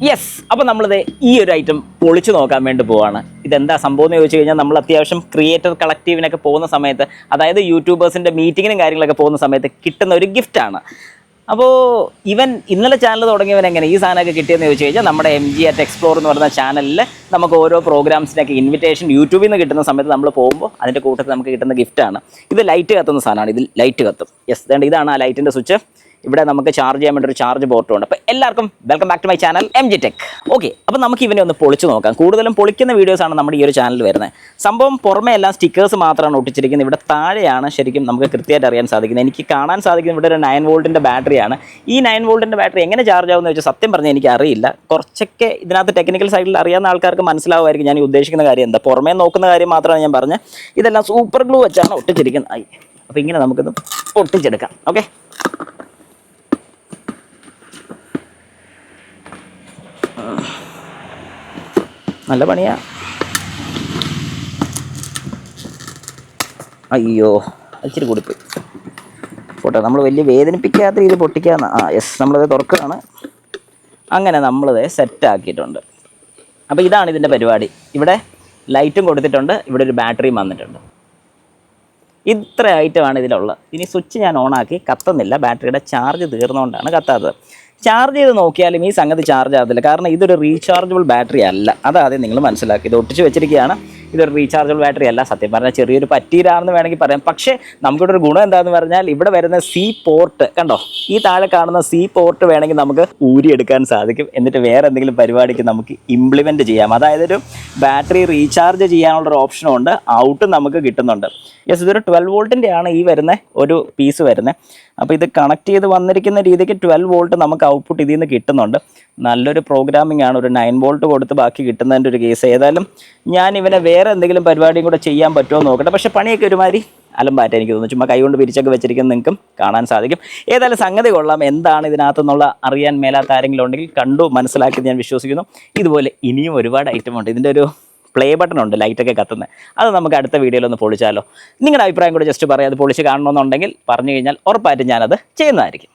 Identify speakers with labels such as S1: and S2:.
S1: Yes, അപ്പോൾ നമ്മളിത് ഈ ഒരു ഐറ്റം പൊളിച്ചു നോക്കാൻ വേണ്ടി പോവാണ്. ഇതെന്താ സംഭവം എന്ന് ചോദിച്ചു കഴിഞ്ഞാൽ, നമ്മൾ അത്യാവശ്യം ക്രിയേറ്റർ കളക്റ്റീവിനൊക്കെ പോകുന്ന സമയത്ത്, അതായത് യൂട്യൂബേഴ്സിൻ്റെ മീറ്റിങ്ങിനും കാര്യങ്ങളൊക്കെ പോകുന്ന സമയത്ത് കിട്ടുന്ന ഒരു ഗിഫ്റ്റാണ്. അപ്പോൾ ഇവൻ ഇന്നലെ ചാനൽ തുടങ്ങിയവൻ എങ്ങനെ ഈ സാധനമൊക്കെ കിട്ടിയെന്ന് ചോദിച്ചു കഴിഞ്ഞാൽ, നമ്മുടെ MG@Explore എന്ന് പറയുന്ന ചാനലിൽ നമുക്ക് ഓരോ പ്രോഗ്രാംസിനൊക്കെ ഇൻവിറ്റേഷൻ യൂട്യൂബിൽ നിന്ന് കിട്ടുന്ന സമയത്ത് നമ്മൾ പോകുമ്പോൾ അതിൻ്റെ കൂട്ടത്തിൽ നമുക്ക് കിട്ടുന്ന ഗിഫ്റ്റാണ്. ഇത് ലൈറ്റ് കത്തുന്ന സാധനമാണ്. ഇതിൽ ലൈറ്റ് കത്തും. യെസ്, വേണ്ട ഇതാണ് ആ ലൈറ്റിൻ്റെ സ്വിച്ച്. ഇവിടെ നമുക്ക് ചാർജ് ചെയ്യാൻ വേണ്ടി ഒരു ചാർജ് പോർട്ടും ഉണ്ട്. അപ്പോൾ എല്ലാവർക്കും welcome back to my channel MG Tech. Okay, അപ്പോൾ നമുക്ക് ഇവനെ ഒന്ന് പൊളിച്ച് നോക്കാം. കൂടുതലും പൊളിക്കുന്ന വീഡിയോസാണ് നമ്മുടെ ഈ ഒരു ചാനലിൽ വരുന്നത്. സംഭവം പുറമേ എല്ലാം സ്റ്റിക്കേഴ്സ് മാത്രമാണ് ഒട്ടിച്ചിരിക്കുന്നത്. ഇവിടെ താഴെയാണ് ശരിക്കും നമുക്ക് കൃത്യമായിട്ട് അറിയാൻ സാധിക്കുന്നത്. എനിക്ക് കാണാൻ സാധിക്കുന്നത് ഇവിടെ ഒരു 9 വോൾട്ടിൻ്റെ ബാറ്ററിയാണ്. ഈ 9 വോൾട്ടിൻ്റെ ബാറ്ററി എങ്ങനെ ചാർജ് ആവുമെന്ന് വെച്ചാൽ സത്യം പറഞ്ഞാൽ എനിക്ക് അറിയില്ല. കുറച്ചൊക്കെ ഇതിനകത്ത് ടെക്നിക്കൽ സൈഡിൽ അറിയാവുന്ന ആൾക്കാർക്ക് മനസ്സിലാവുമായിരിക്കും ഞാൻ ഉദ്ദേശിക്കുന്ന കാര്യം എന്താ. പുറമേ നോക്കുന്ന കാര്യം മാത്രമാണ് ഞാൻ പറഞ്ഞത്. ഇതെല്ലാം സൂപ്പർ ഗ്ലൂ വെച്ചാണ് ഒട്ടിച്ചിരിക്കുന്നത്. അപ്പോൾ ഇങ്ങനെ നമുക്കിത് ഒട്ടിച്ചെടുക്കാം. ഓക്കെ, നല്ല പണിയാ. അയ്യോ, ഇച്ചിരി കൂടിപ്പോയി. പോട്ടെ, നമ്മൾ വലിയ വേദനിപ്പിക്കാത്ത രീതിയിൽ പൊട്ടിക്കാന്ന്. യെസ്, നമ്മളത് തുറക്കുകയാണ്. അങ്ങനെ നമ്മളത് സെറ്റാക്കിയിട്ടുണ്ട്. അപ്പോൾ ഇതാണ് ഇതിൻ്റെ പരിപാടി. ഇവിടെ ലൈറ്റും കൊടുത്തിട്ടുണ്ട്, ഇവിടെ ഒരു ബാറ്ററിയും വന്നിട്ടുണ്ട്. ഇത്ര ഐറ്റമാണ് ഇതിലുള്ളത്. ഇനി സ്വിച്ച് ഞാൻ ഓണാക്കി, കത്തുന്നില്ല. ബാറ്ററിയുടെ ചാർജ് തീർന്നുകൊണ്ടാണ് കത്താത്തത്. ചാർജ് ചെയ്ത് നോക്കിയാലും ഈ സംഗതി ചാർജ് ആകത്തില്ല. കാരണം ഇതൊരു റീചാർജബിൾ ബാറ്ററി അല്ല. അതാദ്യം നിങ്ങൾ മനസ്സിലാക്കി. ഇത് ഒട്ടിച്ച് വെച്ചിരിക്കുകയാണ്. ഇതൊരു റീചാർജബിൾ ബാറ്ററി അല്ല. സത്യം പറഞ്ഞാൽ ചെറിയൊരു പറ്റീരാണെന്ന് വേണമെങ്കിൽ പറയാം. പക്ഷേ നമുക്കിവിടെ ഒരു ഗുണം എന്താണെന്ന് പറഞ്ഞാൽ, ഇവിടെ വരുന്ന C പോർട്ട് കണ്ടോ, ഈ താഴെ കാണുന്ന C പോർട്ട് വേണമെങ്കിൽ നമുക്ക് ഊരിയെടുക്കാൻ സാധിക്കും. എന്നിട്ട് വേറെ എന്തെങ്കിലും പരിപാടിക്ക് നമുക്ക് ഇംപ്ലിമെൻറ്റ് ചെയ്യാം. അതായത് ഒരു ബാറ്ററി റീചാർജ് ചെയ്യാനുള്ളൊരു ഓപ്ഷനും ഉണ്ട്. ഔട്ടും നമുക്ക് കിട്ടുന്നുണ്ട്. യെസ്, ഇതൊരു 12 വോൾട്ടിൻ്റെ ആണ് ഈ വരുന്ന ഒരു പീസ് വരുന്നത്. അപ്പോൾ ഇത് കണക്ട് ചെയ്ത് വന്നിരിക്കുന്ന രീതിക്ക് 12 വോൾട്ട് നമുക്ക് ഔട്ട്പുട്ട് ഇതിൽ നിന്ന് കിട്ടുന്നുണ്ട്. നല്ലൊരു പ്രോഗ്രാമിംഗ് ആണ്. ഒരു 9 വോൾട്ട് കൊടുത്ത് ബാക്കി കിട്ടുന്നതിൻ്റെ ഒരു കേസ്. ഏതായാലും ഞാൻ ഇവനെ വേറെ എന്തെങ്കിലും പരിപാടിയും കൂടെ ചെയ്യാൻ പറ്റുമോ നോക്കട്ടെ. പക്ഷേ പണിയൊക്കെ ഒരുമാതിരി അലമ്പാറ്റ എനിക്ക് തോന്നുന്നു. ചുമ്മാ കൈകൊണ്ട് പിരിച്ചൊക്കെ വെച്ചിരിക്കുന്നത് നിങ്ങൾക്കും കാണാൻ സാധിക്കും. ഏതായാലും സംഗതി കൊള്ളാം. എന്താണ് ഇതിനകത്തുനിന്നുള്ള അറിയാൻ മേലാത്ത ആരെങ്കിലും ഉണ്ടെങ്കിൽ കണ്ടു മനസ്സിലാക്കി ഞാൻ വിശ്വസിക്കുന്നു. ഇതുപോലെ ഇനിയും ഒരുപാട് ഐറ്റം ഉണ്ട്. ഇതിൻ്റെ ഒരു പ്ലേ ബട്ടൺ ഉണ്ട്, ലൈറ്റൊക്കെ കത്തുന്നത്. അത് നമുക്ക് അടുത്ത വീഡിയോയിലൊന്ന് പൊളിച്ചാലോ. നിങ്ങളുടെ അഭിപ്രായം കൂടെ ജസ്റ്റ് പറയാം. അത് പൊളിച്ച് കാണണമെന്നുണ്ടെങ്കിൽ പറഞ്ഞു കഴിഞ്ഞാൽ ഉറപ്പായിട്ടും ഞാനത് ചെയ്യുന്നതായിരിക്കും.